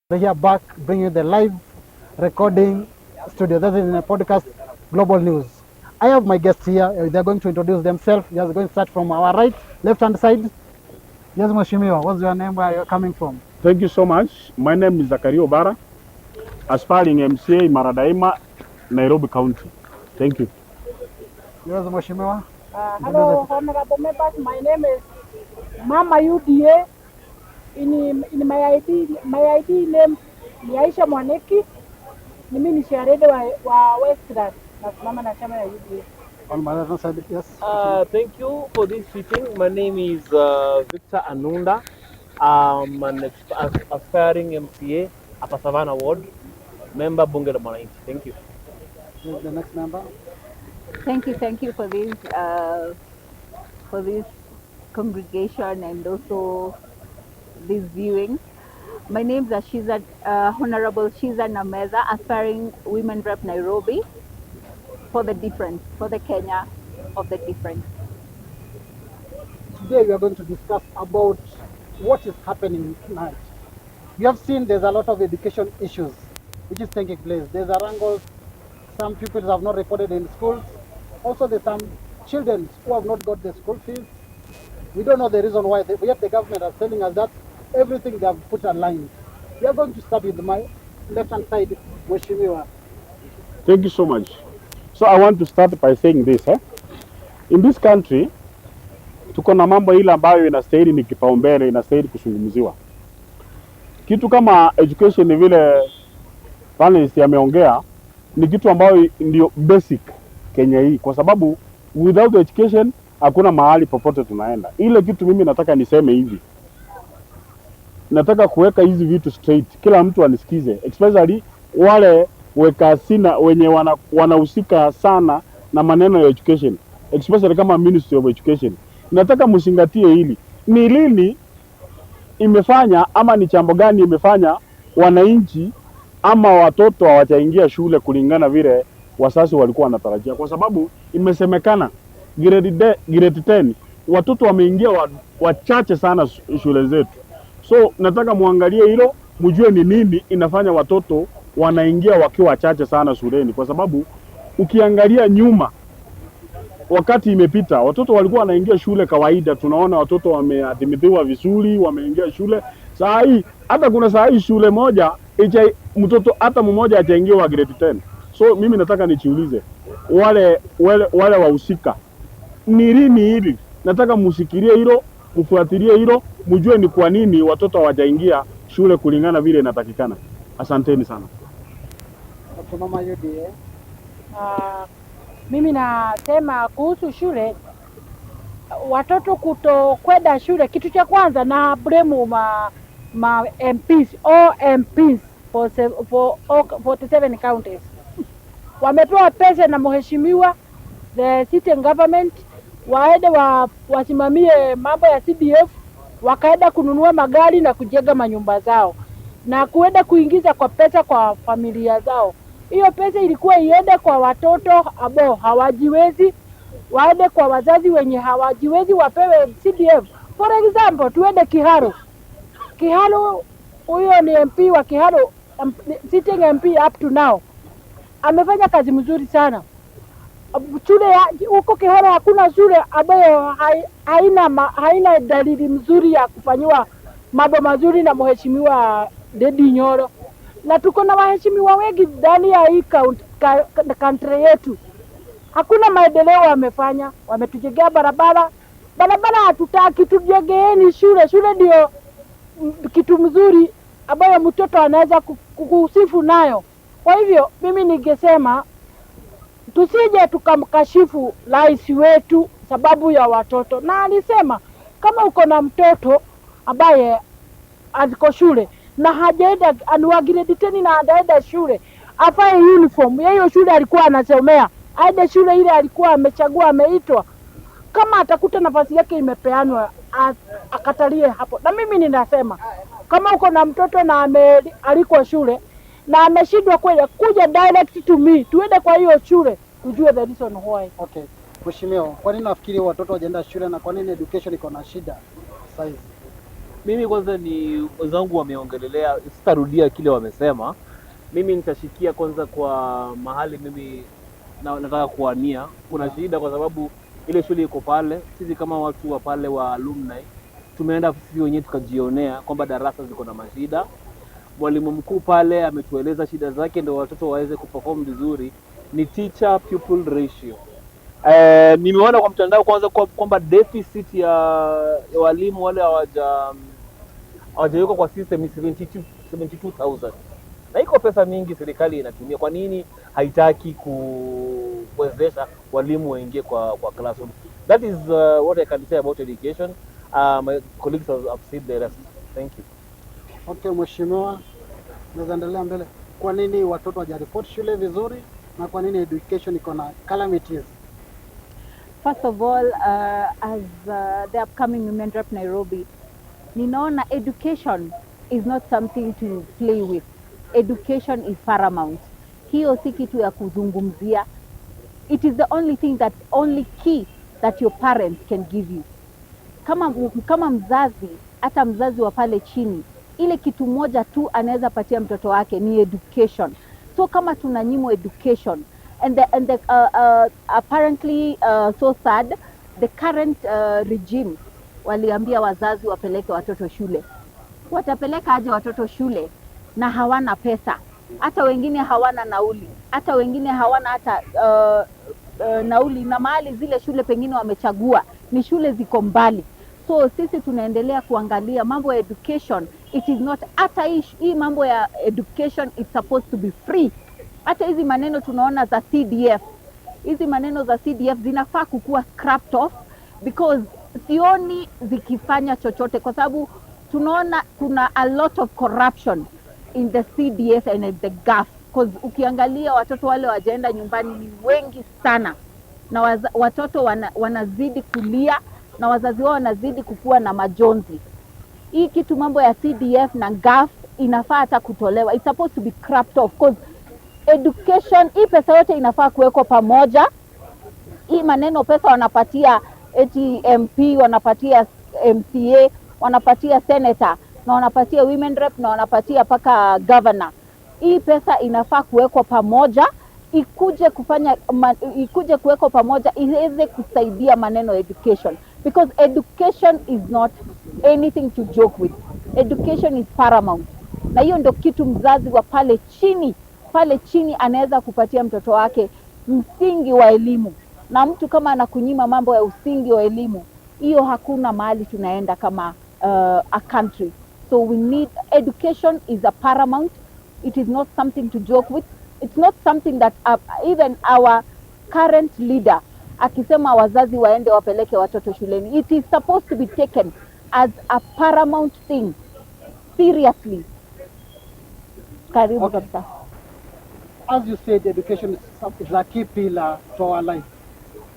We're here back bringing you the live recording studio. This is in a podcast, Global News. I have my guests here. They're going to introduce themselves. Yes, going to start from our right, left-hand side. Yes, Mheshimiwa, what's your name? Where are you coming from? Thank you so much. My name is Zakaria Obara, aspiring MCA Imara Daima, Nairobi County. Thank you. Yes, Mheshimiwa. Hello, honorable members. My name is Mama UDA. In my ID name ni Aisha Mwaneki. Mimi ni sharede wa Westland. Nasimama na chama ya UDA. On my left side, yes. Thank you for this meeting. My name is Victor Anunda. I'm an aspiring MCA, Upper Savannah Ward, member Bunge la Mwananchi. Thank you. The next member. Thank you for this congregation and also this viewing. My name is Honorable Shiza Nameza, aspiring Women Rep Nairobi for the difference, for the Kenya of the difference. Today we are going to discuss about what is happening tonight. You have seen there's a lot of education issues which is taking place. There's a wrangle. Some pupils have not reported in schools. Also, there's some children who have not got the school fees. We don't know the reason why, yet the government is telling us that everything they have put aligned. We are going to start with my left-hand side, Mheshimiwa. Thank you so much. So I want to start by saying this. In this country, tuko na mambo ile ambayo inastahili ni kipaumbele, inastahili kuzungumziwa. Kitu kama education vile panelist ameongea ni kitu ambayo ndio basic Kenya hii, kwa sababu without education hakuna mahali popote tunaenda. Ile kitu mimi nataka niseme hivi, nataka kuweka hizi vitu straight, kila mtu anisikize, especially wale weka sina wenye wanahusika sana na maneno ya education, especially kama Ministry of Education. Nataka msingatie hili, ni lini imefanya ama ni chambo gani imefanya wananchi ama watoto hawajaingia shule kulingana vile wasasi walikuwa wanatarajia, kwa sababu imesemekana grade 10 watoto wameingia wachache sana shule zetu. So nataka muangalie hilo, mjue ni nini inafanya watoto wanaingia wakiwa wachache sana shuleni, kwa sababu ukiangalia nyuma wakati imepita watoto walikuwa wanaingia shule kawaida, tunaona watoto wameadhimitiwa vizuri, wameingia shule. Saa hii hata kuna saa hii shule moja mtoto hata mmoja hajaingia wa grade 10. So mimi nataka nijiulize wale wahusika ni lini hili, nataka musikirie hilo, mfuatilie hilo, mjue ni kwa nini watoto hawajaingia shule kulingana vile inatakikana. Asanteni sana. Okay, Mama UDA. Mimi nasema kuhusu shule, watoto kutokwenda shule, kitu cha kwanza na blame ma MPs, all MPs for 47 counties. Wamepewa pesa na mheshimiwa the sitting government, waende wasimamie mambo ya CDF, wakaenda kununua magari na kujenga manyumba zao na kuenda kuingiza kwa pesa kwa familia zao. Hiyo pesa ilikuwa iende kwa watoto ambao hawajiwezi, waende kwa wazazi wenye hawajiwezi, wapewe CDF. For example, tuende Kiharu. Kiharu, huyo ni MP wa Kiharu, sitting MP up to now. Amefanya kazi mzuri sana. Shule huko Kiharu hakuna shule ambayo haina dalili mzuri ya kufanyiwa mambo mazuri na mheshimiwa Dedi Nyoro. Na tuko na waheshimiwa wengi ndani ya hii country yetu. Hakuna maendeleo wamefanya, wametujengea barabara hatutaki, tujengeeni shule. Shule ndio kitu mzuri ambayo mtoto anaweza kusifu nayo. Kwa hivyo mimi ningesema tusije tukamkashifu rais wetu sababu ya watoto. Na alisema kama uko na mtoto ambaye aliko shule na hajaenda anuwa grade 10 na hajaenda shule, afae uniform ya hiyo shule alikuwa anasomea, aende shule ile alikuwa amechagua, ameitwa. Kama atakuta nafasi yake imepeanwa, akatalie hapo. Na mimi ninasema kama uko na mtoto na aliko shule na ameshindwa kuja direct to me, tuende kwa hiyo shule tujue the reason why. Okay. Mheshimiwa, kwa nini nafikiri watoto wajaenda shule na kwa nini education iko na shida sasa hivi? Mimi kwanza ni wenzangu wameongelelea, sitarudia kile wamesema. Mimi nitashikia kwanza kwa mahali mimi nataka kuania. Kuna shida kwa sababu ile shule iko pale. Sisi kama watu wa pale wa alumni tumeenda sisi wenyewe tukajionea kwamba darasa ziko na mashida. Mwalimu mkuu pale ametueleza shida zake ndio watoto waweze kuperform vizuri, ni teacher pupil ratio. Nimeona kwa mtandao kwanza kwamba deficit ya walimu wale hawajawekwa kwa system ni 72,000. Na iko pesa mingi serikali inatumia. Kwa nini haitaki kuwezesha walimu waingie kwa classroom? That is what I can say about education. My colleagues have said the rest. Thank you. Okay, mheshimiwa, naweza endelea mbele. Kwa nini watoto hawajaripoti shule vizuri na kwa nini education iko na calamities? First of all, as the upcoming Women Rep Nairobi, ninaona education is not something to play with. Education is paramount. Hiyo si kitu ya kuzungumzia. It is the only thing that only key that your parents can give you. Kama mzazi, hata mzazi wa pale chini, ile kitu moja tu anaweza patia mtoto wake ni education. So kama tunanyimwa education, and apparently so sad, the current regime waliambia wazazi wapeleke watoto shule. Watapeleka aje watoto shule na hawana pesa? Hata wengine hawana nauli, hata wengine hawana hata nauli, na mahali zile shule pengine wamechagua ni shule ziko mbali. So sisi tunaendelea kuangalia mambo ya education. It is not, hata hii mambo ya education it's supposed to be free. Hata hizi maneno tunaona za CDF, hizi maneno za CDF zinafaa kukuwa scrapped off, because sioni zikifanya chochote, kwa sababu tunaona kuna a lot of corruption in the CDF and in the GAF. Because ukiangalia watoto wale wajaenda nyumbani ni wengi sana, na watoto wanazidi kulia na wazazi wao wanazidi kukua na majonzi. Hii kitu mambo ya CDF na GAF inafaa hata kutolewa. It's supposed to be scrapped off, because education, hii pesa yote inafaa kuwekwa pamoja. Hii maneno pesa wanapatia eti MP, wanapatia MCA, wanapatia senator, na wanapatia women rep, na wanapatia paka governor. Hii pesa inafaa kuwekwa pamoja, ikuje kuwekwa pamoja iweze kusaidia maneno education, because education is not anything to joke with. Education is paramount, na hiyo ndio kitu mzazi wa pale chini anaweza kupatia mtoto wake, msingi wa elimu. Na mtu kama anakunyima mambo ya usingi wa elimu, hiyo hakuna mahali tunaenda kama a country. So we need, education is a paramount. It is not something to joke with. It's not something that even our current leader akisema wazazi waende wapeleke watoto shuleni, it is supposed to be taken as a paramount thing, seriously. Karibu kabisa. Okay. As you said, education is a key pillar to our life.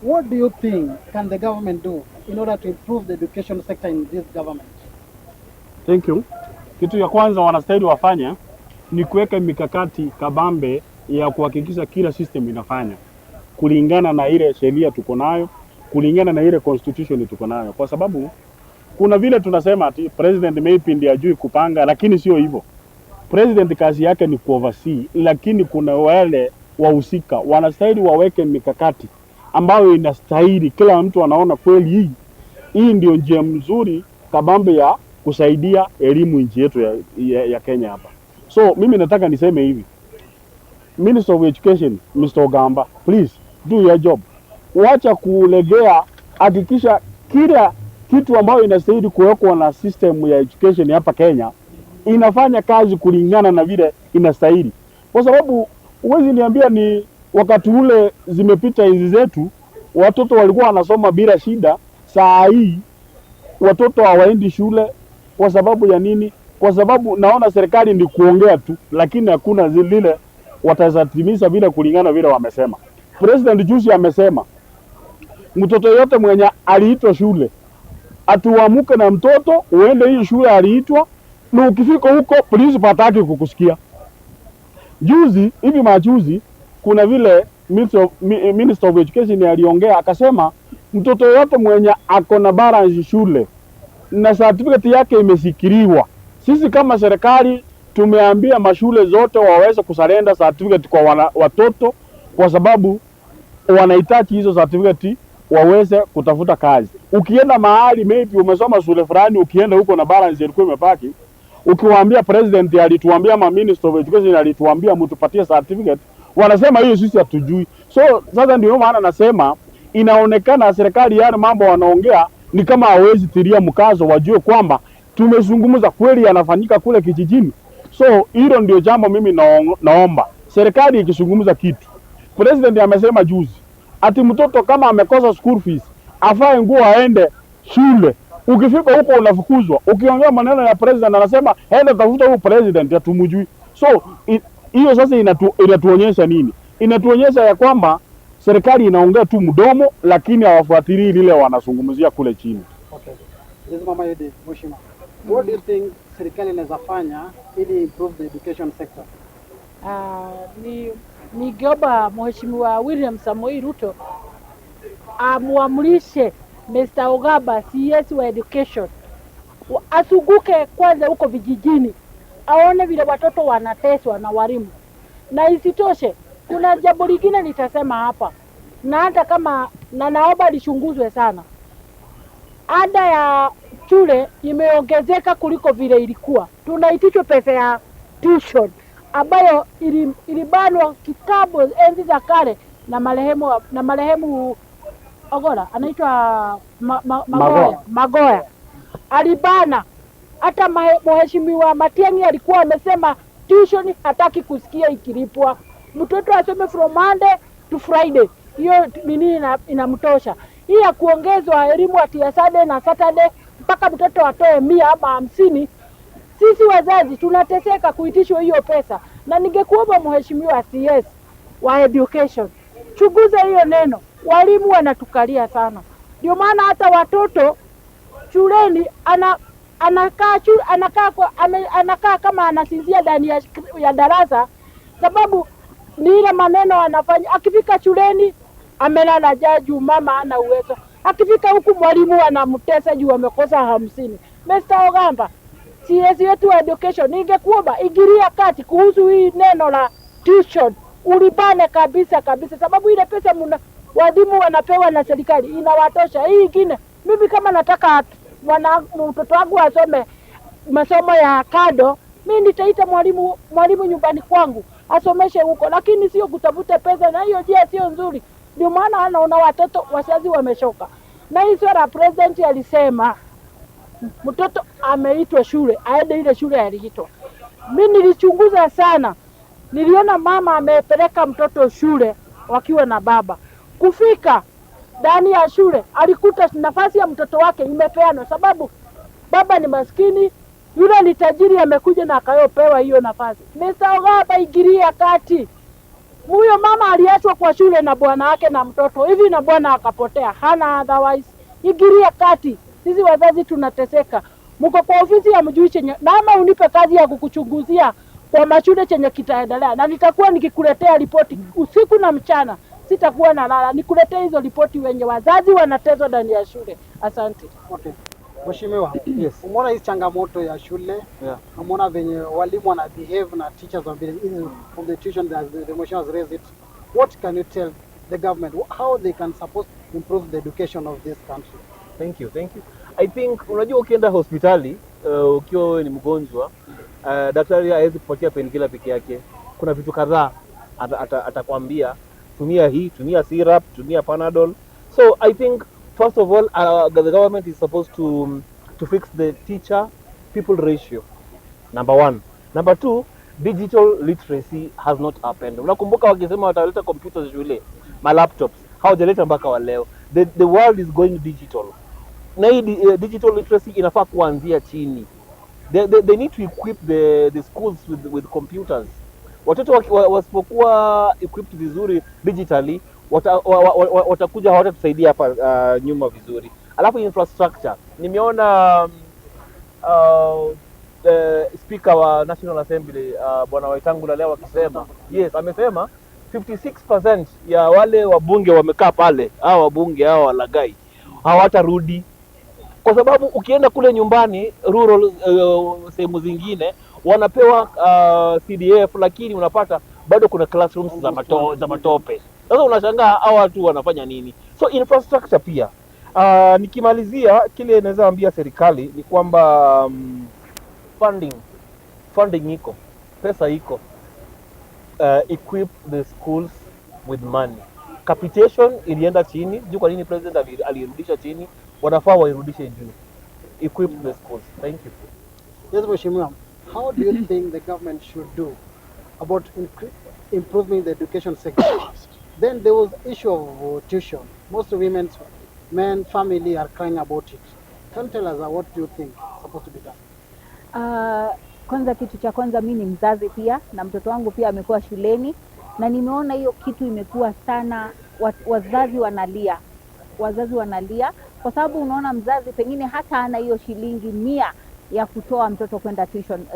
What do you think can the government do in order to improve the education sector in this government? Thank you. Kitu ya kwanza wanastahili wafanya ni kuweka mikakati kabambe ya kuhakikisha kila system inafanya kulingana na ile sheria tuko nayo, kulingana na ile constitution tuko nayo, kwa sababu kuna vile tunasema ati president maybe ndiye ajui kupanga, lakini sio hivyo. President kazi yake ni kuoversee, lakini kuna wale wahusika wanastahili waweke mikakati ambayo inastahili kila mtu anaona kweli hii ndio njia mzuri kabambe ya kusaidia elimu nchi yetu ya Kenya hapa. So mimi nataka niseme hivi, Minister of Education, Mr. Ogamba, please do your job. Wacha kulegea, hakikisha kila kitu ambayo inastahili kuwekwa na system ya education hapa Kenya inafanya kazi kulingana na vile inastahili. Kwa sababu huwezi niambia ni wakati ule zimepita hizi zetu watoto walikuwa wanasoma bila shida, saa hii watoto hawaendi shule. Kwa sababu ya nini? Kwa sababu naona serikali ni kuongea tu, lakini hakuna zile watazatimiza vile kulingana vile wamesema. President juzi amesema mtoto yote mwenye aliitwa shule atuamuke na mtoto uende hiyo shule aliitwa, na ukifika huko polisi pataki kukusikia. Juzi hivi majuzi kuna vile Minister of Education aliongea akasema mtoto yote mwenye ako na balance shule na certificate yake imesikiriwa. Sisi kama serikali tumeambia mashule zote waweze kusalenda certificate kwa watoto, kwa sababu wanahitaji hizo certificate waweze kutafuta kazi. Ukienda mahali maybe umesoma shule fulani, ukienda huko na balance ilikuwa imebaki, ukiwaambia president alituambia, ama minister of education alituambia mtupatie certificate, wanasema hiyo sisi hatujui. So sasa ndio maana nasema inaonekana serikali yale mambo wanaongea ni kama hawezi tilia mkazo, wajue kwamba tumezungumza kweli yanafanyika kule kijijini. So hilo ndio jambo mimi naomba serikali ikizungumza kitu. President amesema juzi ati mtoto kama amekosa school fees afae nguo aende shule. Ukifika huko unafukuzwa. Ukiongea maneno ya president anasema enda tafuta huyo president hatumjui. So hiyo sasa inatuonyesha nini? Inatuonyesha ya kwamba serikali inaongea tu mdomo, lakini hawafuatilii lile wanazungumzia kule chini. Okay. Mama Yede, Mheshimiwa, what do you think serikali inaweza fanya ili improve the education sector? Ningeomba Mheshimiwa William Samoei Ruto amuamrishe Mr. Ogamba, CS wa education, asuguke kwanza huko vijijini, aone vile watoto wanateswa na walimu. Na isitoshe, kuna jambo lingine nitasema hapa, na hata kama naomba lichunguzwe sana. Ada ya shule imeongezeka kuliko vile ilikuwa. Tunaitishwa pesa ya tuition ambayo ilibanwa kitabu enzi za kale na marehemu Ogola, anaitwa Magoya alibana. Hata Mheshimiwa Matiang'i alikuwa amesema tuition hataki kusikia ikilipwa, mtoto asome from Monday to Friday. Hiyo nini inamtosha. Hii ya kuongezwa elimu ati ya Sunday na Saturday mpaka mtoto atoe 100 ama 50, sisi wazazi tunateseka kuitishwa hiyo pesa. Na ningekuomba Mheshimiwa CS wa education, chunguza hiyo neno. Walimu wanatukalia sana. Ndio maana hata watoto shuleni anakaa kama anasinzia ndani ya darasa, sababu ni ile maneno anafanya. Akifika shuleni amelala juu mama ana uwezo. Akifika huku mwalimu anamtesa juu amekosa 50. Mr. Ogamba, CS wetu wa education, ningekuomba ingilia kati kuhusu hii neno la tuition. Ulibane kabisa, sababu ile pesa walimu wanapewa na serikali inawatosha. Hii ingine, mimi kama nataka mtoto wangu asome masomo ya kado, mimi nitaita mwalimu nyumbani kwangu asomeshe huko, lakini sio kutafuta pesa, na hiyo njia sio nzuri. Ndio maana anaona watoto wazazi wameshoka. Na hii swala president alisema mtoto ameitwa shule, aende ile shule aliitwa. Mimi nilichunguza sana. Niliona mama amepeleka mtoto shule wakiwa na baba. Kufika ndani ya shule alikuta nafasi ya mtoto wake imepeanwa, sababu baba ni maskini, yule ni tajiri, amekuja na akayopewa hiyo nafasi. Mr. Ogamba, ingilia kati. Huyo mama aliachwa kwa shule na bwana wake na mtoto hivi, na bwana akapotea, hana otherwise. Ingilia kati. Sisi wazazi tunateseka. Mko kwa ofisi ya mjui chenye, na ama unipe kazi ya kukuchunguzia kwa mashule chenye kitaendelea, na nitakuwa nikikuletea ripoti usiku na mchana. Sitakuwa nalala, nikuletea hizo ripoti wenye wazazi wanatezwa ndani ya shule. Asante. Okay. Mheshimiwa, yes. Umeona hii changamoto ya shule? Yeah. Umeona venye walimu wana behave na teachers wana behave from the tuition that the motion has raised it. What can you tell the government how they can support improve the education of this country? Thank you. I think unajua ukienda hospitali ukiwa wewe ni mgonjwa, daktari hawezi kupatia painkiller peke yake. Kuna vitu kadhaa atakwambia, tumia hii, tumia syrup, tumia Panadol. So I think first of all the government is supposed to fix the teacher people ratio. Number 1. Number 2, digital literacy has not happened. Unakumbuka wakisema wataleta computers shule, ma laptops, hawajaleta mpaka wa leo. The world is going digital. Na hii digital literacy inafaa kuanzia chini. They need to equip the schools with computers. Watoto wasipokuwa equipped vizuri digitally, watakuja hawatatusaidia hapa nyuma vizuri. Alafu infrastructure, nimeona speaker wa National Assembly Bwana Waitangula leo akisema, yes, amesema 56% ya wale wabunge wamekaa pale, hao wabunge hao walagai hawatarudi. kwa sababu ukienda kule nyumbani rural sehemu zingine wanapewa CDF, lakini unapata bado kuna classrooms za matope. Sasa unashangaa hao watu wanafanya nini? So infrastructure pia. Nikimalizia kile naweza ambia serikali ni kwamba funding iko, pesa iko, equip the schools with money. Capitation ilienda chini juu. Kwa nini president alirudisha chini? Wanafaa wairudishe juu. Equip the schools. Thank you. Yes, Mheshimiwa, how do you think the government should do about improving the education sector? Then there was issue of tuition. Most men, family are crying about it. Can you tell us what do you think is supposed to be done? Kwanza, kitu cha kwanza, mimi ni mzazi pia na mtoto wangu pia amekuwa shuleni, na nimeona hiyo kitu imekuwa sana, wazazi wanalia kwa sababu unaona mzazi pengine hata ana hiyo shilingi 100 ya kutoa mtoto kwenda tuition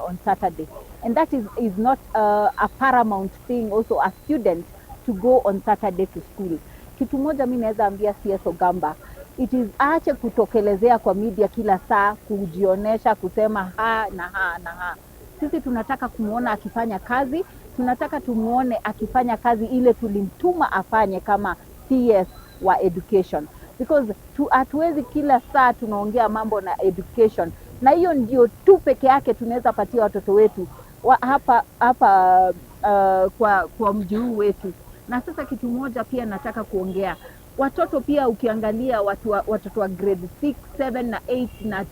on Saturday, and that is not a paramount thing also a student to go on Saturday to school. Kitu moja mimi naweza ambia CS Ogamba, it is aache kutokelezea kwa media kila saa, kujionesha, kusema ha na ha. Sisi tunataka kumuona akifanya kazi, tunataka tumuone akifanya kazi ile tulimtuma afanye kama CS wa education, because hatuwezi kila saa tunaongea mambo na education, na hiyo ndio tu peke yake tunaweza patia watoto wetu hapa kwa mji huu wetu. Na sasa kitu moja pia nataka kuongea, watoto pia ukiangalia watoto wa grade 6, 7 na 8 na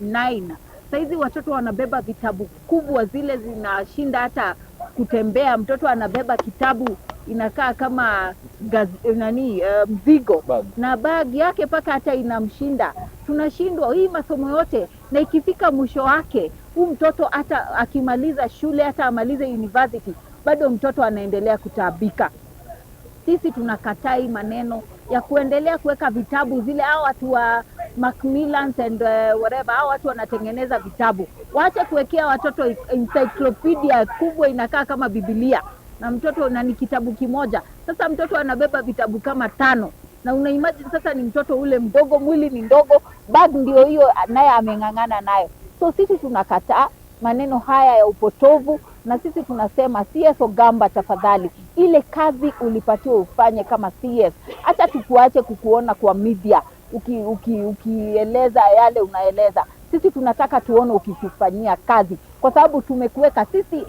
9, saizi watoto wanabeba vitabu kubwa, zile zinashinda hata kutembea. Mtoto anabeba kitabu inakaa kama mzigo na bag yake paka hata inamshinda. Tunashindwa hii masomo yote, na ikifika mwisho wake huu mtoto hata akimaliza shule, hata amalize university, bado mtoto anaendelea kutaabika. Sisi tunakatai maneno ya kuendelea kuweka vitabu zile, hao watu wa Macmillan and whatever, hao watu wanatengeneza vitabu. Waache kuwekea watoto encyclopedia kubwa inakaa kama Biblia, na mtoto na ni kitabu kimoja. Sasa mtoto anabeba vitabu kama 5, na unaimagine sasa ni mtoto ule mdogo, mwili ni ndogo, bag ndio hiyo naye ameng'ang'ana nayo. So sisi tunakataa maneno haya ya upotovu, na sisi tunasema CS Ogamba, tafadhali ile kazi ulipatiwa ufanye kama CS. Hata tukuache kukuona kwa media ukieleza yale unaeleza. Sisi tunataka tuone ukitufanyia kazi, kwa sababu tumekuweka sisi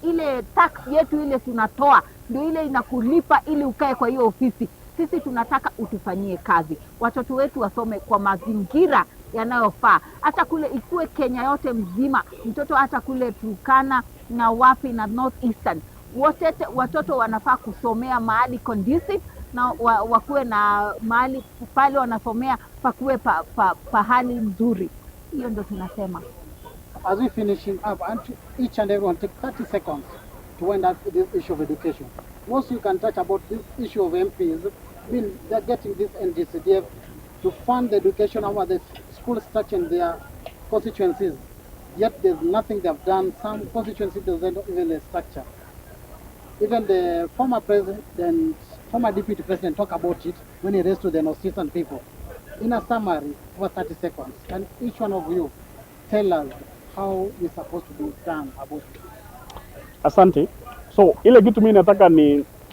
ile tax yetu ile tunatoa ndio ile inakulipa ili ukae kwa hiyo ofisi. Sisi tunataka utufanyie kazi, watoto wetu wasome kwa mazingira yanayofaa. Hata kule ikue Kenya yote mzima, mtoto hata kule Turkana na wapi na North Eastern, wote watoto wanafaa kusomea mahali conducive, na wakuwe na mahali pale wanasomea pakuwe pahali nzuri. Hiyo ndio tunasema. As we finishing up, and each and everyone take 30 seconds to wind up this issue of education. Most you can touch about this issue of MPs. They're getting this NGCDF to fund the education over the school structure in their constituencies. Yet there's nothing they've done. Some constituencies don't even the structure. Even the former president, former deputy president talk about it when he raised to the North Eastern people. In a summary, for 30 seconds, can each one of you tell us how it's supposed to be done about it? Asante. So ile kitu mimi nataka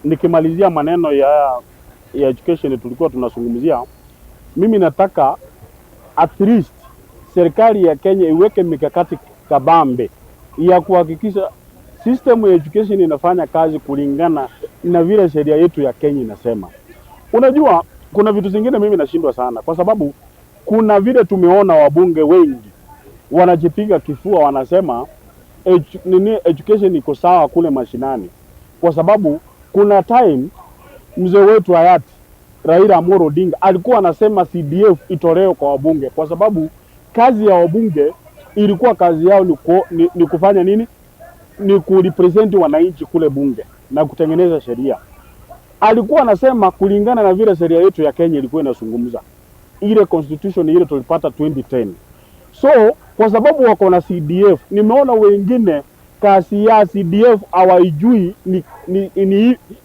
nikimalizia maneno ya education tulikuwa tunazungumzia, mimi nataka at least serikali ya Kenya iweke mikakati kabambe ya kuhakikisha system ya education inafanya kazi kulingana na vile sheria yetu ya Kenya inasema. Unajua kuna vitu zingine mimi nashindwa sana, kwa sababu kuna vile tumeona wabunge wengi wanajipiga kifua, wanasema education iko sawa kule mashinani, kwa sababu kuna time mzee wetu hayati Raila Amolo Odinga alikuwa anasema CDF itolewe kwa wabunge, kwa sababu kazi ya wabunge ilikuwa kazi yao ni kufanya nini? Ni kurepresent wananchi kule bunge na kutengeneza sheria. Alikuwa anasema kulingana na vile sheria yetu ya Kenya ilikuwa inazungumza, ile constitution ile tulipata 2010. So kwa sababu wako na CDF, nimeona wengine kazi ya CDF hawaijui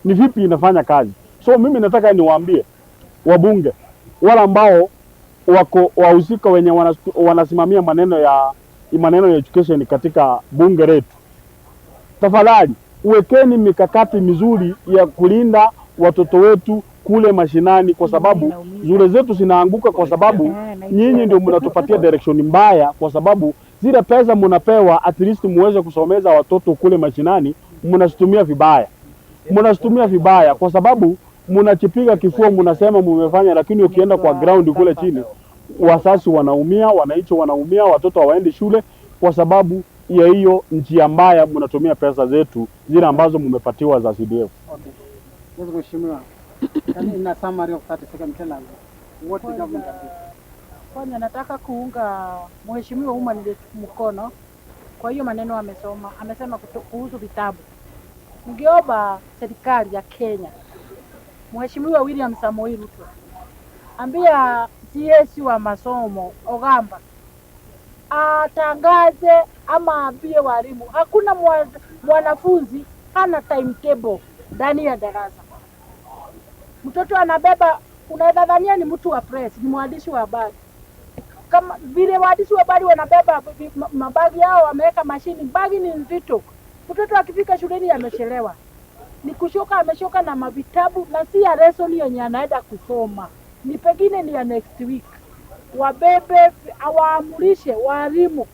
ni vipi inafanya kazi. So mimi nataka niwaambie wabunge, wale ambao wako wahusika wenye wanasimamia maneno ya education katika bunge letu, tafadhali uwekeni mikakati mizuri ya kulinda watoto wetu kule mashinani, kwa sababu zile zetu zinaanguka kwa sababu nyinyi ndio mnatupatia direction mbaya, kwa sababu zile pesa mnapewa at least muweze kusomeza watoto kule mashinani, mnazitumia vibaya, kwa sababu mnachipiga kifua, mnasema mmefanya, lakini ukienda kwa ground kule chini, wasasi wanaumia, wananchi wanaumia, watoto hawaendi shule kwa sababu ya hiyo njia mbaya mnatumia pesa zetu zile ambazo mmepatiwa za CDF. Okay. Yes, Mheshimiwa. In a summary of 30 seconds, tell us what the government has done. Kwanza nataka kuunga Mheshimiwa Women Rep mkono kwa hiyo maneno amesema kuhusu vitabu. Ningeomba serikali ya Kenya, Mheshimiwa William Samoei Ruto, ambia CS wa masomo Ogamba atangaze ama ambie walimu hakuna mwanafunzi hana timetable ndani ya darasa. Mtoto anabeba, unaweza dhania ni mtu wa press, ni mwandishi wa habari. Kama vile waandishi wa habari wanabeba mabagi yao, wameweka mashini, bagi ni nzito. Mtoto akifika shuleni amechelewa, ni kushoka, ameshoka na mavitabu, na si ya lesson yenye anaenda kusoma, ni pengine ni ya next week. Wabebe, awaamurishe walimu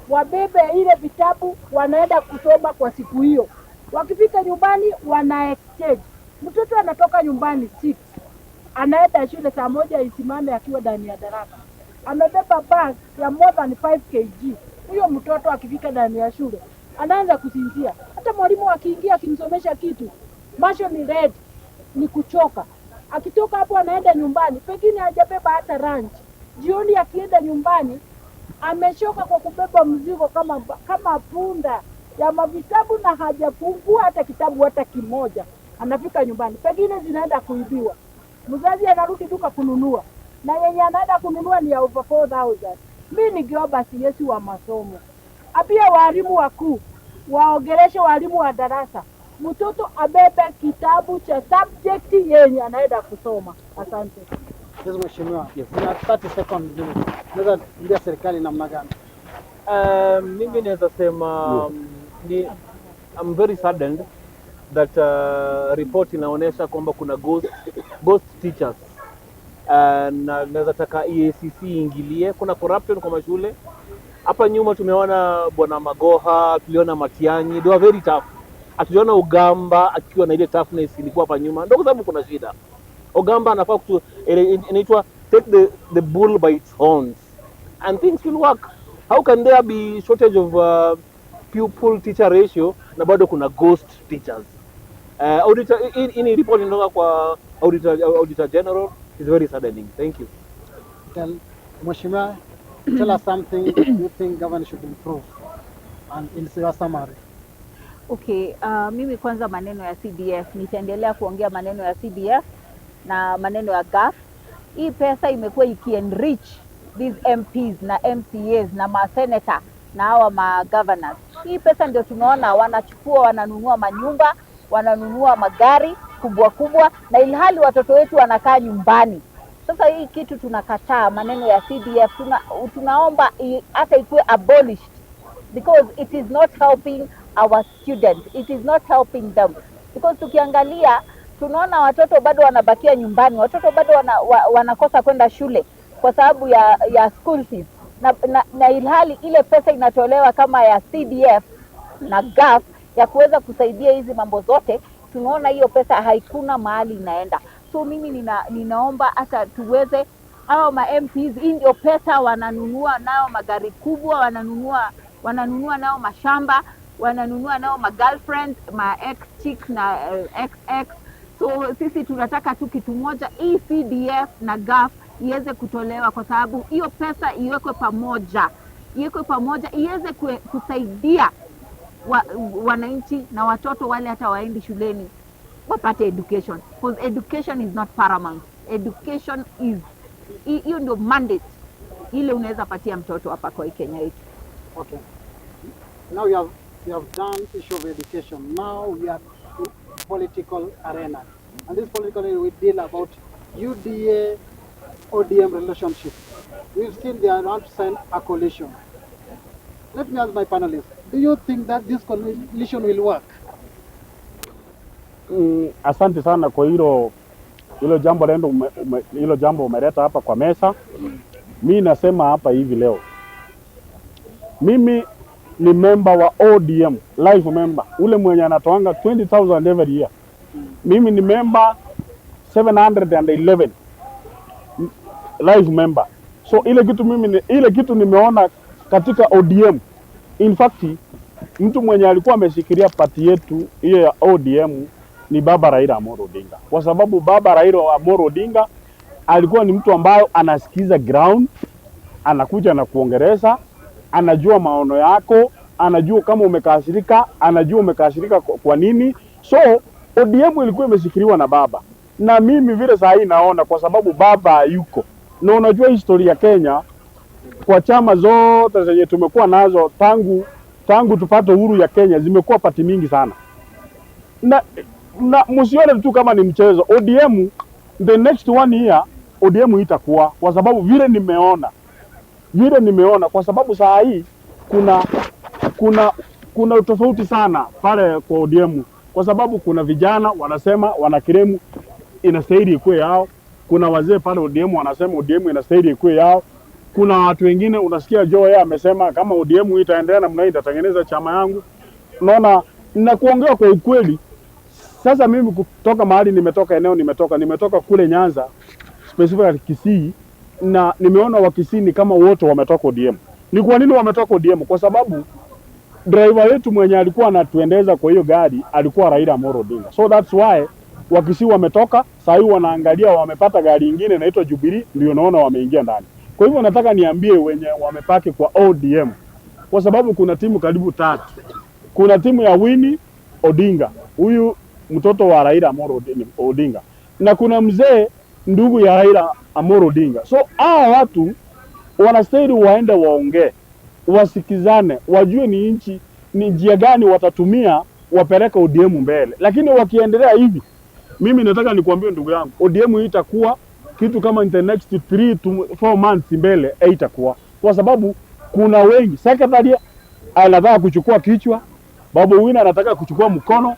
wabebe ile vitabu, wanaenda kusoma kwa siku hiyo. Wakifika nyumbani wana exchange. Mtoto anatoka nyumbani 6, anaenda shule saa 1 isimame akiwa ndani ya darasa, amebeba bag ya more than 5 kg. Huyo mtoto akifika ndani ya shule anaanza kusinzia. Hata mwalimu akiingia akimsomesha kitu, macho ni red, ni kuchoka. Akitoka hapo anaenda nyumbani, pengine hajabeba hata lunch. Jioni akienda nyumbani ameshoka kwa kubeba mzigo kama punda ya mavitabu, na hajafungua hata kitabu hata kimoja. Anafika nyumbani, pengine zinaenda kuibiwa. Mzazi anarudi duka kununua, na yenye anaenda kununua ni ya over 4,000. Mimi ningeomba CS wa masomo, pia walimu wakuu waongeleshe walimu wa darasa, mtoto abebe kitabu cha subject yenye anaenda kusoma. Asante. Yes, Mheshimiwa. Yes. In 30 seconds, naweza ndia serikali namna gani? Mimi naweza sema I'm very saddened that report inaonyesha kwamba kuna ghost teachers. Na naweza taka EACC ingilie. Kuna corruption kwa mashule. Hapa nyuma tumeona Bwana Magoha, tuliona Matiang'i, they were very tough. Atuliona Ogamba akiwa na ile toughness ilikuwa hapa nyuma. Ndio kwa sababu kuna shida. Ogamba anafaa inaitwa take the bull by its horns and things will work. How can there be shortage of pupil teacher ratio na bado kuna ghost teachers? Auditor in report inatoka kwa auditor general is very saddening. Thank you. Mheshimiwa, tell us something you think government should improve and in your summary. Okay, mimi kwanza maneno ya CDF, nitaendelea kuongea maneno ya CDF na maneno ya GAF. Hii pesa imekuwa ikienrich these MPs na MCAs na masenata na hawa magovernors. Hii pesa ndio tunaona wanachukua, wananunua manyumba, wananunua magari kubwa kubwa, na ilhali watoto wetu wanakaa nyumbani. Sasa hii kitu tunakataa, maneno ya CDF. Tunaomba hata ikuwe abolished, because it is not helping our students, it is not helping them. Because tukiangalia tunaona watoto bado wanabakia nyumbani, watoto bado wanakosa kwenda shule kwa sababu ya school fees, na ilhali ile pesa inatolewa kama ya CDF na GAF ya kuweza kusaidia hizi mambo zote, tunaona hiyo pesa haikuna mahali inaenda. So mimi ninaomba hata tuweze, hao ma MPs, hii ndio pesa wananunua nao magari kubwa, wananunua nao mashamba, wananunua nao ma girlfriends, ma ex chick na XX. So sisi tunataka tu kitu moja, hii CDF na GAF iweze kutolewa, kwa sababu hiyo pesa iwekwe pamoja iweze kusaidia wananchi na watoto wale hata waendi shuleni wapate education, because education is not paramount. Education is, hiyo ndio mandate ile unaweza patia mtoto hapa kwa Kenya yetu. Okay, now we have done issue of education. Now we are in political arena, and this political arena we deal about UDA ODM relationship. We've seen they are not to sign a coalition. Let me ask my panelists, do you think that this coalition will work? Asante sana kwa hilo jambo lendo hilo jambo umeleta hapa kwa mesa. Mimi nasema hapa hivi leo, mimi ni member wa ODM, live member, ule mwenye anatoanga 20,000 every year. Mimi ni member 711 live member. So ile kitu nimeona katika ODM. In fact, mtu mwenye alikuwa ameshikilia pati yetu hiyo ya ODM ni Baba Raila Amolo Odinga. Kwa sababu Baba Raila Amolo Odinga alikuwa ni mtu ambayo anasikiza ground, anakuja na kuongeleza, anajua maono yako, anajua kama umekasirika, anajua umekasirika kwa nini. So ODM ilikuwa imeshikiliwa na baba. Na mimi vile saa hii naona kwa sababu baba yuko. Na unajua historia ya Kenya kwa chama zote zenye tumekuwa nazo tangu tupate uhuru ya Kenya zimekuwa pati mingi sana. Na msione tu kama ni mchezo. ODM the next 1 year ODM itakuwa, kwa sababu vile nimeona kwa sababu saa hii kuna tofauti sana pale kwa ODM, kwa sababu kuna vijana wanasema wanakiremu inastahili ikuwe yao, kuna wazee pale ODM wanasema ODM inastahili ikuwe yao, kuna watu wengine unasikia Joe amesema kama ODM itaendelea namna hii itatengeneza chama yangu. Unaona, na kuongea kwa ukweli, sasa mimi kutoka mahali nimetoka kule Nyanza, specifically Kisii, na nimeona Wakisii ni kama wote wametoka ODM. Ni kwa nini wametoka ODM? Kwa sababu driver wetu mwenye alikuwa anatuendeza kwa hiyo gari alikuwa Raila Amolo Odinga. So that's why Wakisii wametoka, sasa hivi wanaangalia wamepata gari nyingine inaitwa Jubilee, ndio naona wameingia ndani. Kwa hivyo nataka niambie wenye wamepaki kwa ODM, kwa sababu kuna timu karibu 3. Kuna timu ya Winnie Odinga, huyu mtoto wa Raila Amolo Odinga, na kuna mzee ndugu ya Raila Amolo Odinga. So hao watu wanastahili waende waongee, wasikizane, wajue ni njia gani watatumia wapeleka ODM mbele. Lakini wakiendelea hivi, mimi nataka nikuambie ndugu yangu, ODM itakuwa kitu kama in the next 3 to 4 months mbele itakuwa, kwa sababu kuna wengi. Secretary anataka kuchukua kichwa, Babu Wina anataka kuchukua mkono,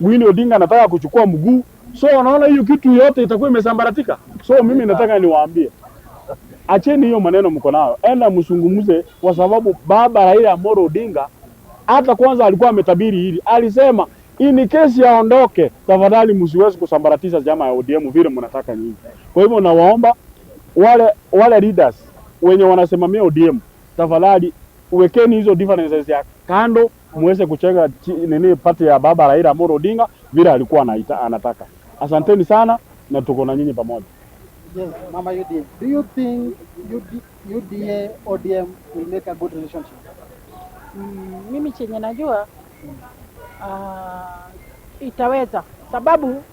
Winnie Odinga anataka kuchukua mguu. So wanaona hiyo kitu yote itakuwa imesambaratika. So mimi nataka niwaambie, acheni hiyo maneno mko nayo, enda msungumuze, kwa sababu baba Raila Amolo Odinga hata kwanza alikuwa ametabiri hili. Alisema ini kesi yaondoke, tafadhali msiweze kusambaratisha chama ya ODM vile mnataka nyinyi. Kwa hivyo nawaomba wale leaders wenye wanasemamia ODM, tafadhali uwekeni hizo differences ya kando, muweze kucheka pati ya baba Raila Amolo Odinga vile alikuwa anataka. Asanteni sana na tuko na nyinyi pamoja. Yes, Mama UDA. Do you think UDA ODM will make a good relationship? Mimi chenye najua itaweza, sababu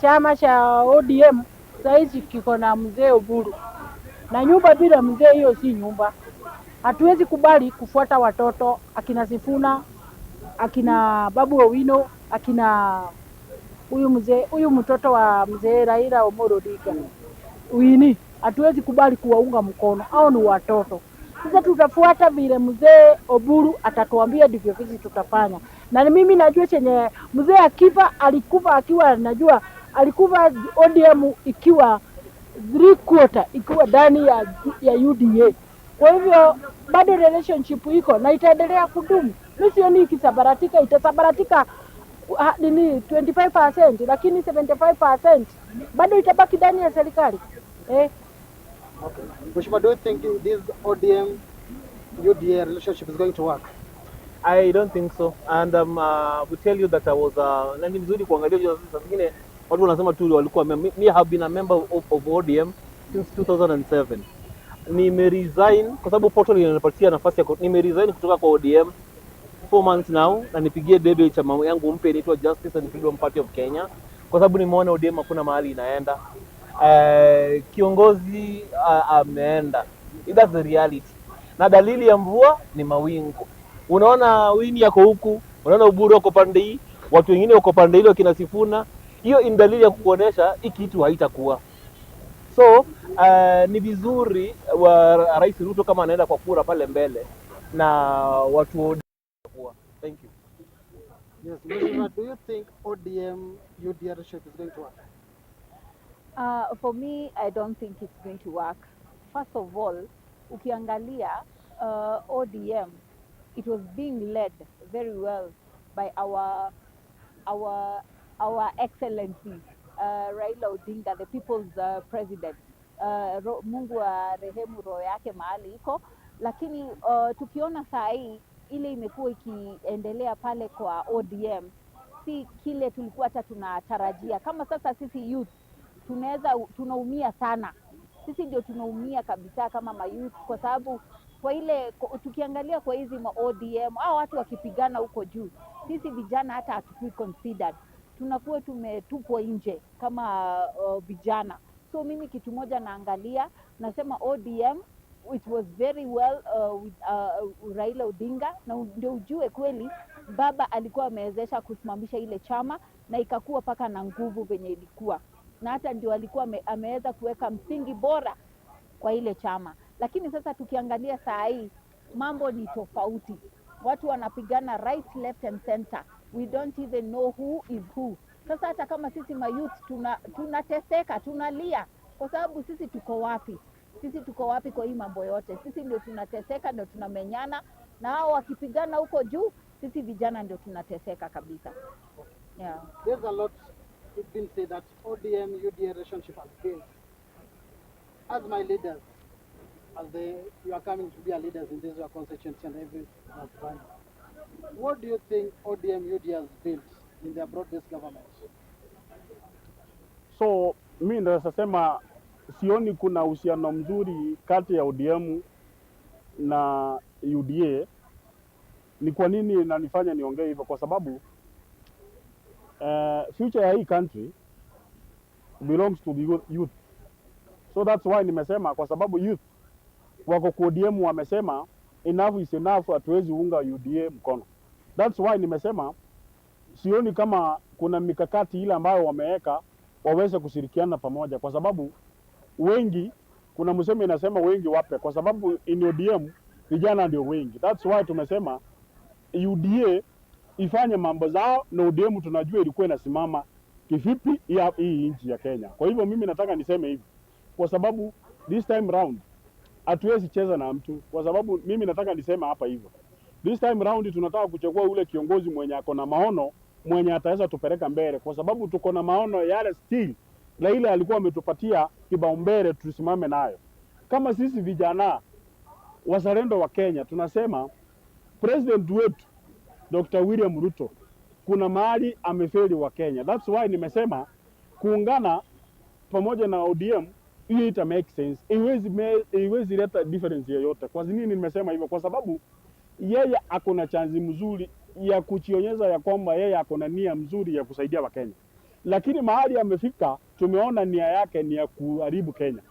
chama cha ODM saizi kiko na mzee Oburu, na nyumba bila mzee hiyo si nyumba. Hatuwezi kubali kufuata watoto akina Sifuna, akina Babu Owino, akina huyu mtoto wa mzee Raila Amolo Odinga Winnie. Hatuwezi kubali kuwaunga mkono, hao ni watoto. Sasa tutafuata vile mzee Oburu atatuambia, ndivyo sisi tutafanya. Na mimi najua chenye mzee alikufa akiwa najua alikufa ODM ikiwa 3/4 ikiwa ndani ya UDA. Kwa hivyo bado relationship iko na itaendelea kudumu. Mimi sioni ikisabaratika, itasabaratika nini 25%, lakini 75% bado itabaki ndani ya serikali. Okay. Mheshimiwa, do you think this ODM UDA relationship is going to work? I don't think so. And we tell you that I was na ni mzuri kuangalia sasa zingine watu wanasema tu walikuwa me have been a member of ODM since 2007. Nimeresign kwa sababu portal inanipatia nafasi ya nimeresign kutoka kwa ODM 4 months now, na nipigie debe chama yangu mpya inaitwa Justice and Freedom Party of Kenya, kwa sababu nimeona ODM hakuna mahali inaenda. Kiongozi ameenda. That's the reality. Na dalili ya mvua ni mawingu. Unaona Winnie yako huku, unaona Oburu wako pande hii, watu wengine wako pande ile kina Sifuna. Hiyo ni dalili ya kukuonesha hiki kitu haitakuwa. So ni vizuri wa Rais Ruto kama anaenda kwa kura pale mbele na watu wa ODM. Thank you. Yes, Mheshimiwa, do you think ODM UDA relationship is going to work? For me, I don't think it's going to work. First of all, ukiangalia ODM, it was being led very well by our excellency Raila Odinga, the people's president. Mungu arehemu roho yake mahali iko, lakini tukiona saa hii ile imekuwa ikiendelea pale kwa ODM si kile tulikuwa hata tunatarajia. Kama sasa sisi youth tunaumia sana, sisi ndio tunaumia kabisa kama mayouth, kwa sababu kwa ile tukiangalia kwa hizi ma ODM au watu wakipigana huko juu, sisi vijana hata hatukui considered, tunakuwa tumetupwa nje kama vijana. So mimi kitu moja naangalia, nasema ODM it was very well with Raila Odinga, na ndio ujue kweli baba alikuwa amewezesha kusimamisha ile chama na ikakuwa paka na nguvu venye ilikuwa, na hata ndio alikuwa ameweza kuweka msingi bora kwa ile chama. Lakini sasa tukiangalia saa hii mambo ni tofauti, watu wanapigana right, left and center, we don't even know who is who. Sasa hata kama sisi mayouth tunateseka, tunalia, kwa sababu sisi tuko wapi? Sisi tuko wapi kwa hii mambo yote? Sisi ndio tunateseka, ndio tunamenyana, na hao wakipigana huko juu, sisi vijana ndio tunateseka kabisa. Yeah. There's a lot it's been said that ODM UDA relationship has failed. As my leaders, you are coming to be our leaders in this your constituency and every branch, what do you think ODM UDA has built in their broad-based government? So mimi ndio sema sioni kuna uhusiano mzuri kati ya ODM na UDA. Ni kwa nini nanifanya niongee hivyo? Kwa sababu future ya hii country belongs to the youth. So that's why nimesema, kwa sababu youth wako kwa ODM wamesema enough is enough, hatuwezi unga UDA mkono. That's why nimesema sioni kama kuna mikakati ile ambayo wameweka waweze kushirikiana pamoja, kwa sababu wengi, kuna msemo inasema wengi wape, kwa sababu in ODM vijana ndio wengi. That's why tumesema UDA ifanye mambo zao na ODM tunajua ilikuwa inasimama kivipi hii nchi ya Kenya. Kwa hivyo mimi nataka niseme hivi, kwa sababu this time round hatuwezi cheza na mtu, kwa sababu mimi nataka niseme hapa hivyo, this time round tunataka kuchagua ule kiongozi mwenye ako na maono, mwenye ataweza tupeleka mbele, kwa sababu tuko na maono yale still na ile alikuwa ametupatia kibaumbele tusimame nayo. Kama sisi vijana wazalendo wa Kenya tunasema president wetu Dr. William Ruto kuna mahali amefeli wa Kenya. That's why nimesema kuungana pamoja na ODM hiyo ita make sense. Iwezi leta difference yoyote. Kwa nini nimesema hivyo? Kwa sababu yeye akona chanzi mzuri ya kuchionyesha ya kwamba yeye akona nia mzuri ya kusaidia wa Kenya. Lakini mahali amefika tumeona nia yake ni ya kuharibu Kenya.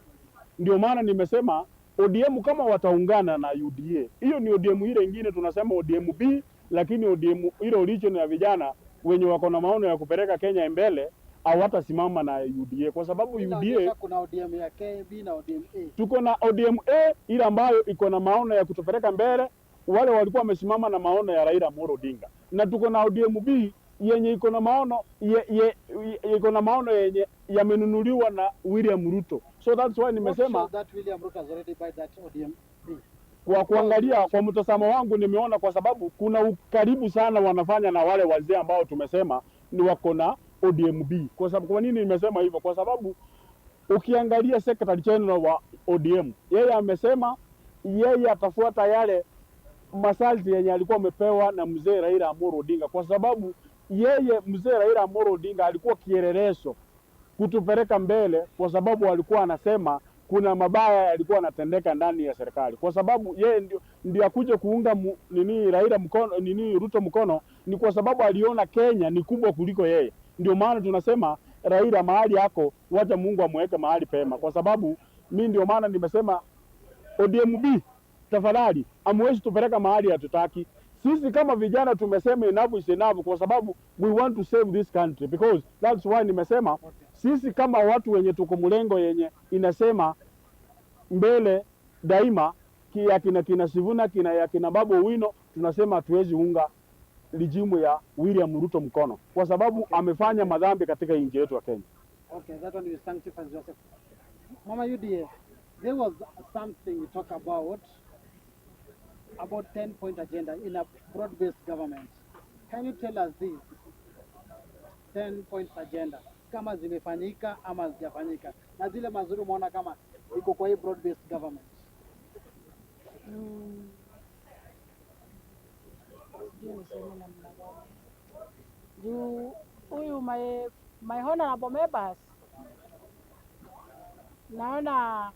Ndio maana nimesema ODM kama wataungana na UDA, hiyo ni ODM ile nyingine tunasema ODM B, lakini ODM ile original ya vijana wenye wako na maono ya kupeleka Kenya mbele hawatasimama na UDA, kwa sababu UDA kuna ODM ya KB na ODM A. Tuko na ODM A ile ambayo iko na maono ya kutupeleka mbele, wale walikuwa wamesimama na maono ya Raila Amolo Odinga, na tuko na ODM B yenye iko na maono iko na maono yenye yamenunuliwa na William Ruto. So that's why nimesema that William Ruto has already buy that ODM B. Kwa kuangalia kwa mtazamo wangu nimeona, kwa sababu kuna ukaribu sana wanafanya na wale wazee ambao tumesema ni wako na ODM B. Kwa sababu kwa nini nimesema hivyo? Kwa sababu ukiangalia Secretary General wa ODM, yeye amesema yeye atafuata yale masharti yenye alikuwa amepewa na mzee Raila Amolo Odinga, kwa sababu yeye mzee Raila Amolo Odinga alikuwa kielelezo kutupeleka mbele, kwa sababu alikuwa anasema kuna mabaya yalikuwa yanatendeka ndani ya serikali. Kwa sababu yeye ndio akuje kuunga Raila mkono Ruto mkono, ni kwa sababu aliona Kenya ni kubwa kuliko yeye. Ndio maana tunasema Raila mahali yako, wacha Mungu amweke mahali pema. Kwa sababu mimi ndio maana nimesema ODM B, tafadhali amwezi tupeleka mahali hatutaki. Sisi kama vijana tumesema enough is enough, kwa sababu we want to save this country, because that's why nimesema Sisi kama watu wenye tuko mlengo yenye inasema mbele daima kina Sifuna kina Babu Owino, tunasema hatuwezi unga lijimu ya William Ruto mkono kwa sababu amefanya madhambi katika nchi yetu ya Kenya. Okay, that one is sanctifies Joseph. Mama UDA, there was something you talk about 10-point agenda in a broad-based government. Can you tell us this 10-point agenda kama zimefanyika ama hazijafanyika, na zile mazuri umeona kama iko kwa hii broad-based government? Sijui niseme namna gani. Juu huyu my honorable members naona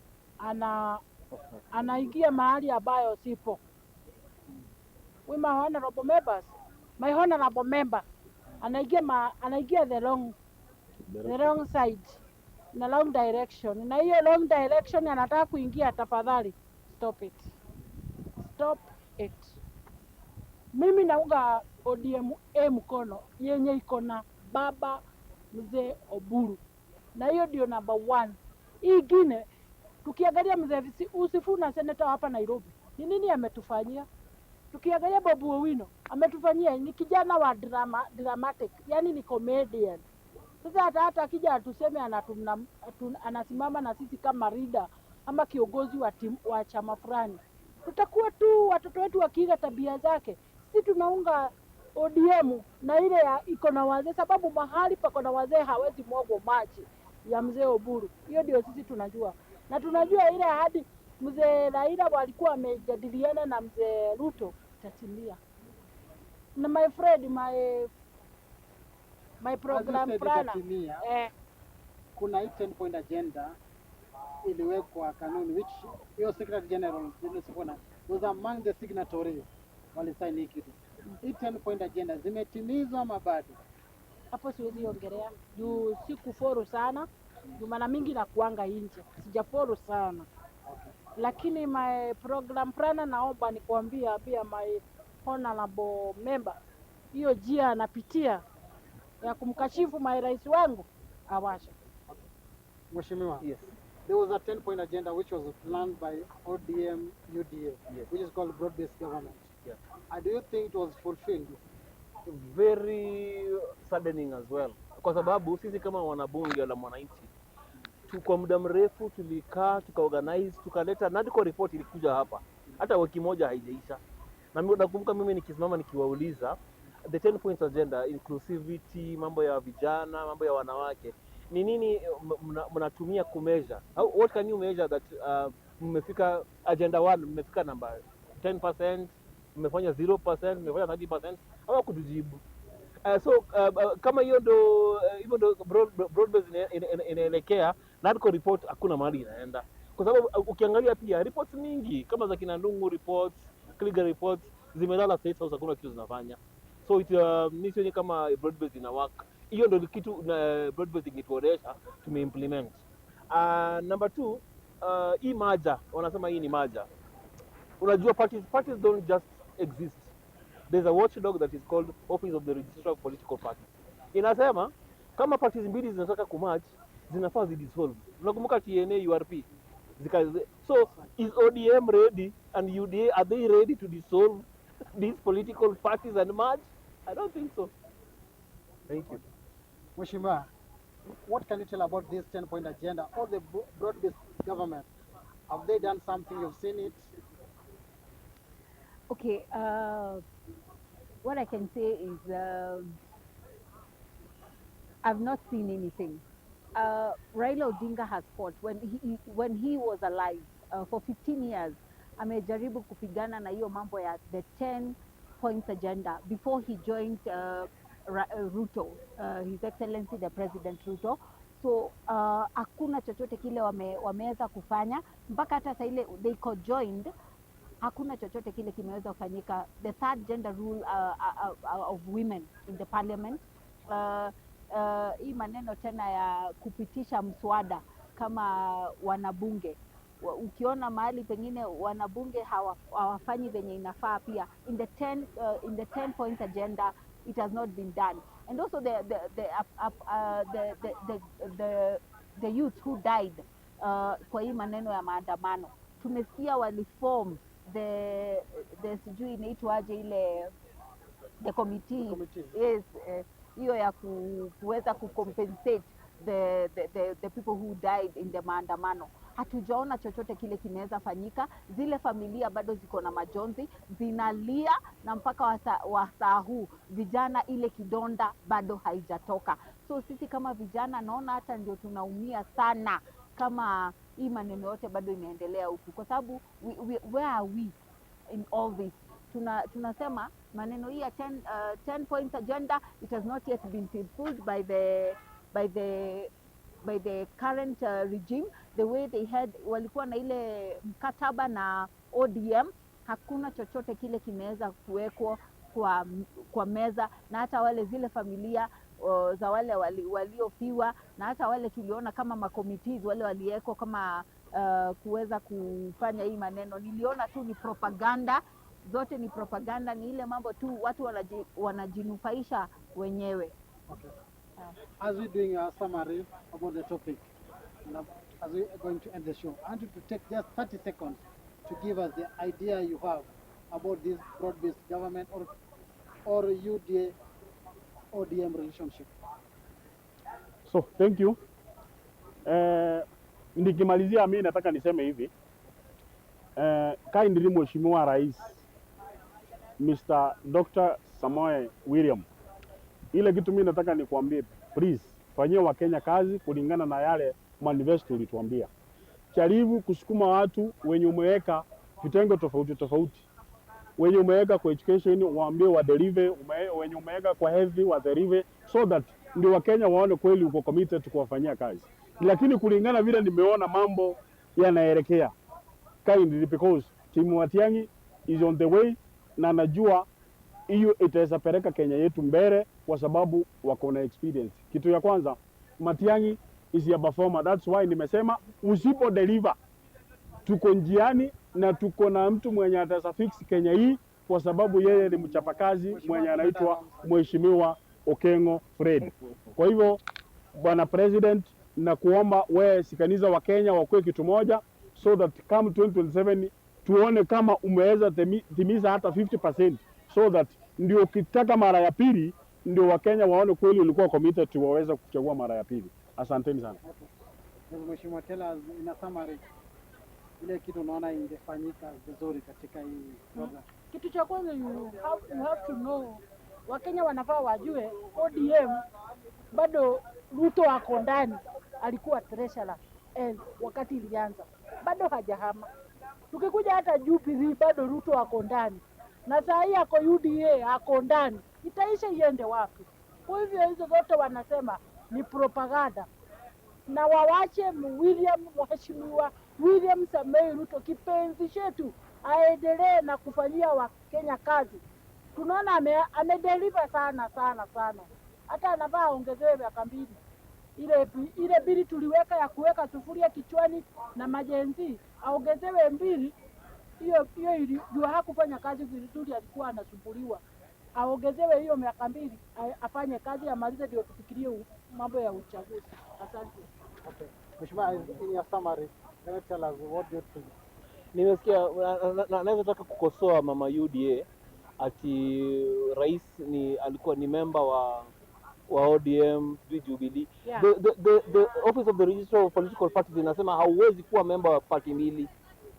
anaingia mahali ambayo sipo. Huyu my honorable member anaingia the wrong side na wrong direction, na hiyo wrong direction anataka kuingia, tafadhali stop it. Mimi naunga ODM mkono yenye iko na baba mzee Oburu, na hiyo ndio number 1. Hii ingine tukiangalia mzee Sifuna senator hapa Nairobi, ni nini ametufanyia? Tukiangalia Babu Owino ametufanyia, ni kijana wa dramatic, yani ni comedian. Sasa hata akija atuseme anasimama na sisi kama leader ama kiongozi wa chama fulani, tutakuwa tu watoto wetu wakiiga tabia zake. Sisi tunaunga ODM na ile ya iko na wazee, sababu mahali pako na wazee hawezi mwogo maji ya mzee Oburu. Hiyo ndio sisi tunajua, na tunajua ile hadi mzee Raila walikuwa wamejadiliana na mzee Ruto itatimia. Na my friend, my program planner, kuna 10-point agenda iliwekwa kanuni, which your Secretary General Sifuna was among the signatories walisign hii kitu. Hii 10-point agenda zimetimizwa ama bado? Hapo siwezi ongelea juu sikuforu sana, juu mara mingi na kuanga nje, sijaforu sana. Lakini my program planner naomba nikuambia pia my honorable member, hiyo jia anapitia ya kumkashifu my rais wangu awasha. Mheshimiwa, Yes. there was a 10-point agenda which was planned by ODM UDA, Yes. which is called broad-based government. Yeah. Do you think it was fulfilled? Very saddening as well, kwa sababu sisi kama wanabunge la mwananchi kwa muda mrefu tulikaa tukaorganize tukaleta NADCO report ilikuja hapa, hata wiki moja haijaisha. Na mimi nakumbuka mimi nikisimama nikiwauliza the 10 points agenda, inclusivity, mambo ya vijana, mambo ya wanawake, ni nini mnatumia kumeasure? What can you measure that mmefika agenda 1, mmefika number 10%, mmefanya 0%, mmefanya 30%? Hawa kutujibu. Kama hiyo ndo broad base inaelekea, NADCO report hakuna mahali inaenda, kwa sababu ukiangalia pia reports mingi kama za kina Ndung'u reports, Kliger reports zimelala State House, hakuna kitu zinafanya. So ni sioni kama broad base ina work. Hiyo ndio kitu na broad base ingetuonesha tumeimplement. Number 2, hii maja, wanasema hii ni maja. Unajua parties don't just exist. There's a watchdog that is called Office of the Registrar of Political Parties. Inasema kama parties mbili zinataka kumatch, zinafaa zidissolve. Unakumbuka TNA URP? So is ODM ready and UDA, are they ready to dissolve these political parties and merge? I don't think so. Thank you. Mheshimiwa, what can you tell about this 10-point agenda or the broad-based government? Have they done something? You've seen it? Okay, what I can say is I've not seen anything. Raila Odinga has fought when he was alive for 15 years. Amejaribu kupigana na hiyo mambo ya the 10 points agenda before he joined Ruto, His Excellency the President Ruto. So hakuna chochote kile wameweza kufanya mpaka hata saa ile they co-joined, hakuna chochote kile kimeweza kufanyika. The third gender rule of women in the parliament, hii maneno tena ya kupitisha mswada kama wanabunge, ukiona mahali pengine wanabunge hawafanyi venye inafaa pia in the 10 point agenda it has not been done, and also the youth who died kwa hii maneno ya maandamano. Tumesikia waliform the sijui inaitwaje ile the committee. Yes, hiyo ya kuweza kucompensate the people who died in the maandamano. Hatujaona chochote kile kinaweza fanyika. Zile familia bado ziko na majonzi, zinalia, na mpaka wa saa huu vijana, ile kidonda bado haijatoka. So sisi kama vijana naona hata ndio tunaumia sana kama hii maneno yote bado inaendelea huku, kwa sababu where are we in all this? Tunasema maneno hii ya 10 point agenda, it has not yet been fulfilled by the current regime. The way they had, walikuwa na ile mkataba na ODM, hakuna chochote kile kimeweza kuwekwa kwa meza, na hata wale zile familia za wale waliofiwa, na hata wale tuliona kama makomitees wale waliwekwa kama kuweza kufanya hii maneno, niliona tu ni propaganda, zote ni propaganda, ni ile mambo tu watu wanajinufaisha wenyewe. Okay. As we're doing a summary about the topic, as we are going to end the show, I want you to take just 30 seconds to give us the idea you have about this broad-based government or UDA ODM relationship. So, thank you. Nikimalizia mimi nataka niseme hivi. Kindly Mheshimiwa Rais Mr. Dr. Samoei William, ile kitu mimi nataka nikuambie, please fanyia Wakenya kazi kulingana na yale manifesto ulituambia. Jaribu kusukuma watu wenye umeweka vitengo tofauti tofauti, wenye umeweka kwa education waambie wa deliver, wenye umeweka kwa health wa deliver, so that ndio Wakenya waone kweli uko committed kuwafanyia kazi. Lakini kulingana vile nimeona mambo yanaelekea, kindly, because Timu Matiang'i is on the way, na najua hiyo itaweza peleka Kenya yetu mbele kwa sababu wako na experience. Kitu ya kwanza, Matiang'i is a performer. That's why nimesema usipo deliver, tuko njiani na tuko na mtu mwenye ataweza fix Kenya hii, kwa sababu yeye ni mchapakazi mwenye anaitwa Mheshimiwa Okengo Fred. Kwa hivyo Bwana President, na kuomba wewe sikaniza wa Kenya wakuwe kitu moja, so that come 2027 tuone kama umeweza timiza hata 50%, so that ndio kitaka mara ya pili ndio Wakenya waone kweli ulikuwa committed waweza kuchagua mara ya pili. Asanteni sana. Okay. Mheshimiwa, tell us in a summary ile kitu unaona ingefanyika vizuri katika hii program. Kitu cha kwanza you have to know, Wakenya wanafaa wajue ODM bado Ruto ako ndani, alikuwa treasurer wakati ilianza, bado hajahama. Tukikuja hata Jubilee bado Ruto ako ndani, na saa hii ako UDA ako ndani, itaisha iende wapi? Kwa hivyo hizo zote wanasema ni propaganda, na wawache Mheshimiwa William Samoei Ruto, kipenzi chetu, aendelee na kufanyia Wakenya kazi. Tunaona amedeliver sana sana sana, hata anafaa aongezewe miaka 2. Ile bili tuliweka ya kuweka sufuria kichwani na majenzi aongezewe 2. Hiyo ndio hakufanya kazi vizuri, alikuwa anasumbuliwa. Aongezewe hiyo miaka 2, afanye kazi, amalize, ndio tufikirie mambo ya uchaguzi. Asante. Okay. Mheshimiwa, in your summary, can you tell us what do you think? Nimesikia naweza taka kukosoa mama UDA ati rais alikuwa ni member wa ODM, Jubilee. Yeah. The Office of the Registrar of Political Parties inasema hauwezi kuwa member wa party mbili,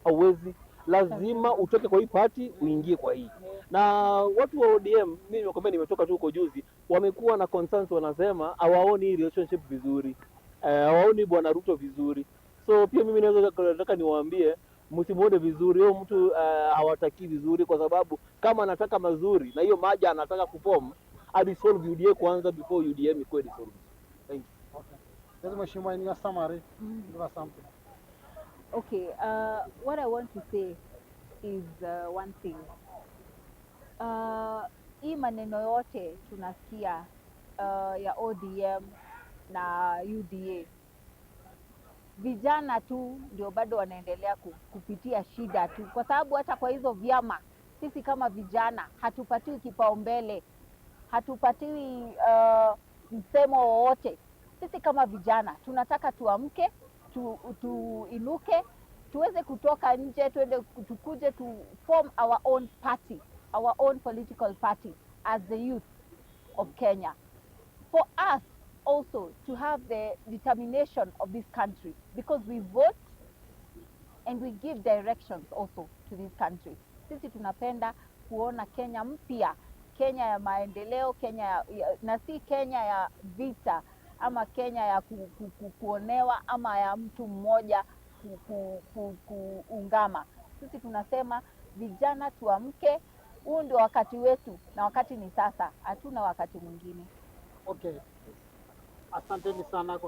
hauwezi, lazima utoke kwa hii party uingie kwa hii. Na watu wa ODM, mimi nimekwambia, nimetoka tu huko juzi, wamekuwa na concerns, wanasema hawaoni hii relationship vizuri, hawaoni bwana Ruto vizuri. So pia mimi nataka niwaambie msimuone vizuri huyo mtu, hawataki vizuri, kwa sababu kama anataka mazuri na hiyo maja anataka kuform, adisolve UDA kwanza before UDM ikuwe dissolved. Thank you. Okay. Yes, Mheshimiwa, in your summary, give us something. Okay, what I want to say is one thing. Hii maneno yote tunasikia ya ODM na UDA, vijana tu ndio bado wanaendelea kupitia shida tu, kwa sababu hata kwa hizo vyama sisi kama vijana hatupatiwi kipaumbele, hatupatiwi msemo wowote. Sisi kama vijana tunataka tuamke, tuinuke, tuweze kutoka nje, tukuje to form our own party, our own political party as the youth of Kenya. For us also to have the determination of this country, because we vote and we give directions also to this country. Sisi tunapenda kuona Kenya mpya, Kenya ya maendeleo, Kenya na si Kenya ya vita ama Kenya ya kuonewa ama ya mtu mmoja kuungama. Sisi tunasema vijana tuamke, huu ndio wakati wetu na wakati ni sasa, hatuna wakati mwingine. Okay. Asanteni sana.